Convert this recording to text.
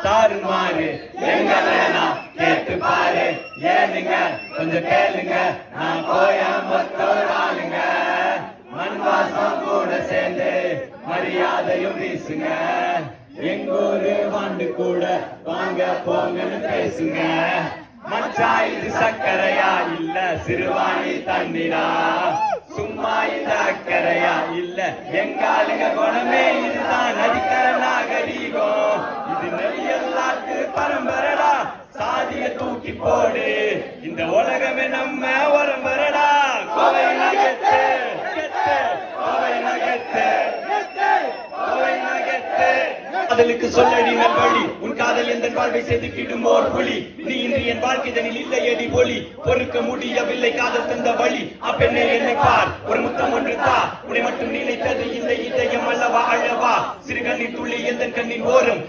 தாறுமாறு எங்க வேணா கேட்டு பாரு ஏனுங்க கொஞ்சம் கேளுங்க நான் கோயம்புத்தூர் ஆளுங்க மண் வாசம் கூட சேர்ந்து மரியாதையும் வீசுங்க எங்கூரு வாண்டு கூட வாங்க போங்கன்னு பேசுங்க மச்சா இது சக்கரையா இல்ல சிறுவாணி தண்ணீரா சும்மா இந்த அக்கறையா இல்ல எங்காளுங்க குணமே இதுதான் நதிக்கர நாகரீகம் இது நெறியல்லாத்து பரம்பரடா சாதிய தூக்கி போடு இந்த உலகமே நம்ம வரம்பரடா கோவை நகத்து கோவை நகத்து காதலுக்கு சொல்லடி நல்வழி உன் காதல் எந்த வாழ்வை செதுக்கிடும் ஓர் புலி நீ இன்று என் வாழ்க்கைதனில் இல்லையடி ஒளி பொறுக்க முடியவில்லை காதல் தந்த வழி அப்பெண்ணே என்னை பார் ஒரு முத்தம் ஒன்று தா உன்னை மட்டும் நினைத்தது இந்த இதயம் அல்லவா அழவா சிறுகண்ணின் துள்ளி எந்த கண்ணின் ஓரம்